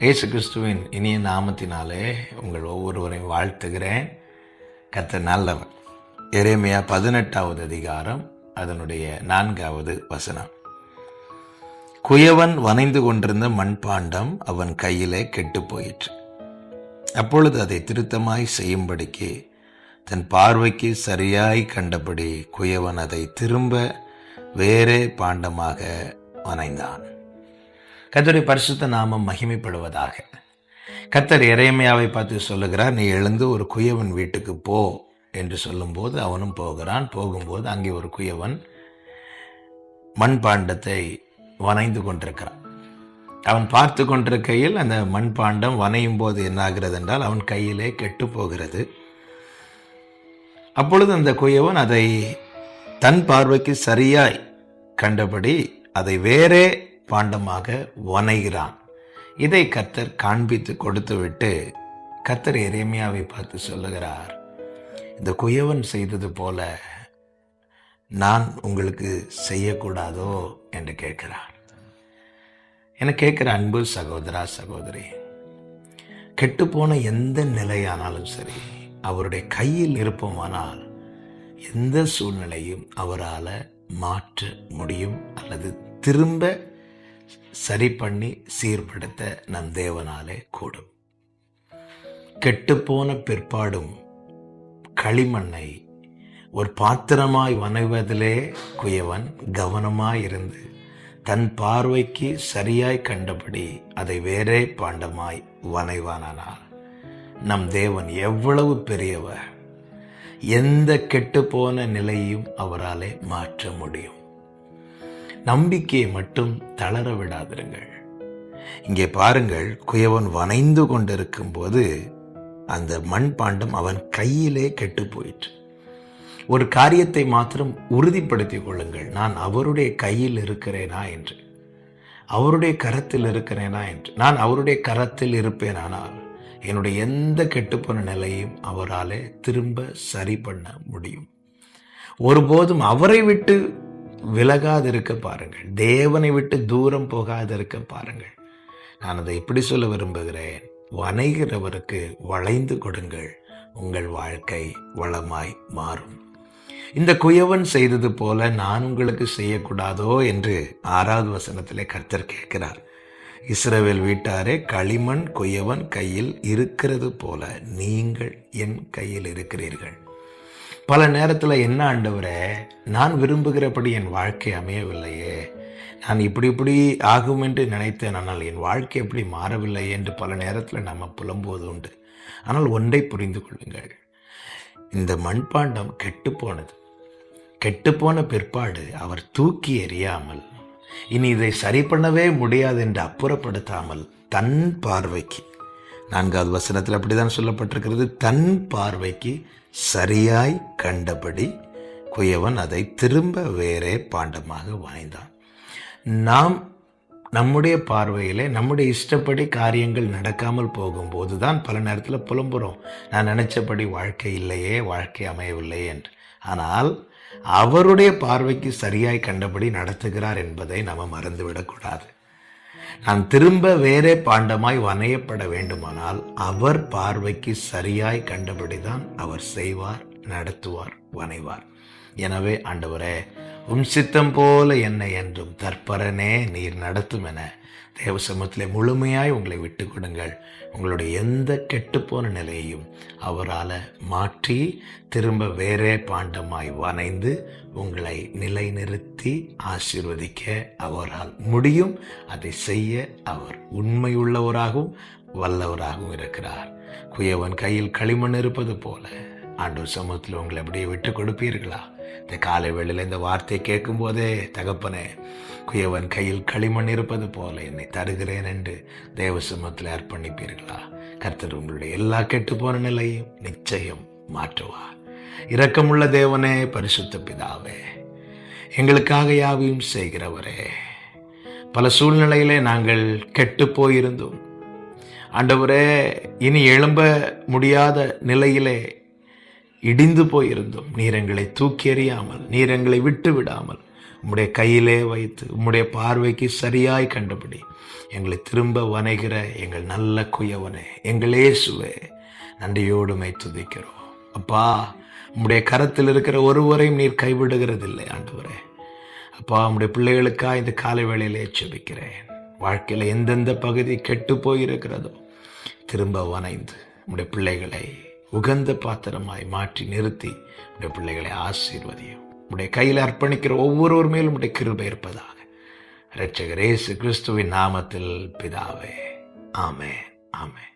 இயேசு கிறிஸ்துவின் இனிய நாமத்தினாலே உங்கள் ஒவ்வொருவரையும் வாழ்த்துகிறேன். கர்த்தர் நல்லவர். எரேமியா 18வது அதிகாரம் அதனுடைய 4வது வசனம். குயவன் வனைந்து கொண்டிருந்த மண்பாண்டம் அவன் கையிலே கெட்டு போயிற்று. அப்பொழுது அதை திருத்தமாய் செய்யும்படிக்கு தன் பார்வைக்கு சரியாய் கண்டபடி குயவன் அதை திரும்ப வேறே பாண்டமாக வனைந்தான். கர்த்தருடைய பரிசுத்த நாமம் மகிமைப்படுவதாக. கர்த்தர் எரேமியாவை பார்த்து சொல்லுகிறார், நீ எழுந்து ஒரு குயவன் வீட்டுக்கு போ என்று சொல்லும்போது அவனும் போகிறான். போகும்போது அங்கே ஒரு குயவன் மண்பாண்டத்தை வனைந்து கொண்டிருக்கிறான். அவன் பார்த்து கொண்டிருக்கையில் அந்த மண்பாண்டம் வனையும் போது என்னாகிறது என்றால் அவன் கையிலே கெட்டு போகிறது. அப்பொழுது அந்த குயவன் அதை தன் பார்வைக்கு சரியாய் கண்டபடி அதை வேறே பாண்டமாக வனைகிறான். இதை கர்த்தர் காண்பித்து கொடுத்துவிட்டு கர்த்தர் எரேமியாவை பார்த்து சொல்லுகிறார், இந்த குயவன் செய்தது போல நான் உங்களுக்கு செய்யக்கூடாதோ என்று கேட்கிறார். என கேட்கிற அன்பு சகோதரா சகோதரி, கெட்டுப்போன எந்த நிலையானாலும் சரி, அவருடைய கையில் இருப்போமானால் எந்த சூழ்நிலையும் அவரால் மாற்ற முடியும் அல்லது திரும்ப சரி பண்ணி சீர்படுத்த நம் தேவனாலே கூடும். கெட்டுப்போன பிற்பாடும் களிமண்ணை ஒரு பாத்திரமாய் வனைவதிலே குயவன் கவனமாயிருந்து தன் பார்வைக்கு சரியாய் கண்டபடி அதை வேறே பாண்டமாய் வனைவானால் நம் தேவன் எவ்வளவு பெரியவர்! எந்த கெட்டுப்போன நிலையும் அவராலே மாற்ற முடியும். நம்பிக்கையை மட்டும் தளர விடாதிருங்கள். இங்கே பாருங்கள், குயவன் வனைந்து கொண்டிருக்கும் போது அந்த மண்பாண்டம் அவன் கையிலே கெட்டு போயிற்று. ஒரு காரியத்தை மாத்திரம் உறுதிப்படுத்திக் கொள்ளுங்கள், நான் அவருடைய கையில் இருக்கிறேனா என்று, அவருடைய கரத்தில் இருக்கிறேனா என்று. நான் அவருடைய கரத்தில் இருப்பேனானால் என்னுடைய எந்த கெட்டுப்போன நிலையும் அவராலே திரும்ப சரி பண்ண முடியும். ஒருபோதும் அவரை விட்டு விலகாதிருக்க பாருங்கள், தேவனை விட்டு தூரம் போகாதிருக்க பாருங்கள். நான் அதை எப்படி சொல்ல விரும்புகிறேன், வனைகிறவருக்கு வளைந்து கொடுங்கள், உங்கள் வாழ்க்கை வளமாய் மாறும். இந்த குயவன் செய்தது போல நான் உங்களுக்கு செய்யக்கூடாதோ என்று 6வது வசனத்திலே கர்த்தர் கேட்கிறார். இஸ்ரவேல் வீட்டாரே, களிமண் குயவன் கையில் இருக்கிறது போல நீங்கள் என் கையில் இருக்கிறீர்கள். பல நேரத்தில் என்ன ஆண்டவரே, நான் விரும்புகிறபடி என் வாழ்க்கை அமையவில்லையே, நான் இப்படி ஆகும் என்று நினைத்தேன், ஆனால் என் வாழ்க்கை எப்படி மாறவில்லை என்று பல நேரத்தில் நம்ம புலம்போது உண்டு. ஆனால் ஒன்றை புரிந்து கொள்ளுங்கள், இந்த மண்பாண்டம் கெட்டுப்போனது. கெட்டுப்போன பிற்பாடு அவர் தூக்கி எறியாமல், இனி இதை சரி பண்ணவே முடியாது என்று அப்புறப்படுத்தாமல் தன் பார்வைக்கு, 4வது வசனத்தில் அப்படிதான் சொல்லப்பட்டிருக்கிறது, தன் பார்வைக்கு சரியாய் கண்டபடி குயவன் அதை திரும்ப வேறே பாண்டமாக வனைந்தான். நாம் நம்முடைய பார்வையிலே நம்முடைய இஷ்டப்படி காரியங்கள் நடக்காமல் போகும்போது தான் பல நேரத்தில் புலம்புறோம், நான் நினைச்சபடி வாழ்க்கை இல்லையே, வாழ்க்கை அமையவில்லையே என்று. ஆனால் அவருடைய பார்வைக்கு சரியாய் கண்டபடி நடத்துகிறார் என்பதை நாம் மறந்துவிடக்கூடாது. நான் திரும்ப வேறே பாண்டமாய் வனையப்பட வேண்டுமானால் அவர் பார்வைக்கு சரியாய் கண்டபடிதான் அவர் செய்வார், நடத்துவார், வனைவார். எனவே ஆண்டவரே, சித்தம் போல என்னை என்றும் தற்பரனே நீர் நடத்தும் என தேவ சமூகத்திலே முழுமையாய் உங்களை விட்டு கொடுங்கள். உங்களுடைய எந்த கெட்டுப்போன நிலையையும் அவரால் மாற்றி திரும்ப வேறே பாண்டமாய் வனைந்து உங்களை நிலைநிறுத்தி ஆசீர்வதிக்க அவரால் முடியும். அதை செய்ய அவர் உண்மையுள்ளவராகவும் வல்லவராகவும் இருக்கிறார். குயவன் கையில் களிமண் இருப்பது போல ஆண்டவர் சமூகத்தில் உங்களை அப்படியே விட்டு கொடுப்பீர்களா? இந்த காலை வேளையில் இந்த வார்த்தையை கேட்கும் போதே, தகப்பனே, குயவன் கையில் களிமண் இருப்பது போல என்னை தருகிறேன் என்று தேவ சமூகத்தில் அர்ப்பணிப்பீர்களா? கர்த்தர் உங்களுடைய எல்லா கெட்டுப்போன நிலையும் நிச்சயம் மாற்றுவார். இரக்கமுள்ள தேவனே, பரிசுத்த பிதாவே, எங்களுக்காக யாவையும் செய்கிறவரே, பல சூழ்நிலையிலே நாங்கள் கெட்டு போயிருந்தோம் ஆண்டவரே, இனி எழும்ப முடியாத நிலையிலே இடிந்து போயிருந்தோம். நீர் எங்களை தூக்கி எறியாமல், நீர் எங்களை விட்டு விடாமல் உம்முடைய கையிலே வைத்து உம்முடைய பார்வைக்கு சரியாய் கண்டபடி எங்களை திரும்ப வணைகிற எங்கள் நல்ல குயவனே, எங்கள் இயேசுவே, நன்றியோடு மை துதிக்கிறோம். அப்பா, உம்முடைய கரத்தில் இருக்கிற ஒருவரையும் நீர் கைவிடுகிறதில்லை ஆண்டவரே. அப்பா, உம்முடைய பிள்ளைகளுக்காக இந்த காலை வேளையிலே ஜெபிக்கிறேன். வாழ்க்கையில் எந்தெந்த பகுதி கெட்டு போயிருக்கிறதோ திரும்ப வணைந்து உம்முடைய பிள்ளைகளை உகந்த பாத்திரமாய் மாற்றி நிறுத்தி உடைய பிள்ளைகளை ஆசீர்வதியும். உடைய கையில் அர்ப்பணிக்கிற ஒவ்வொருவர் மேலும் உடைய கிருபை இருப்பதாக இரட்சகர் இயேசு கிறிஸ்துவின் நாமத்தில் பிதாவே, ஆமென், ஆமென்.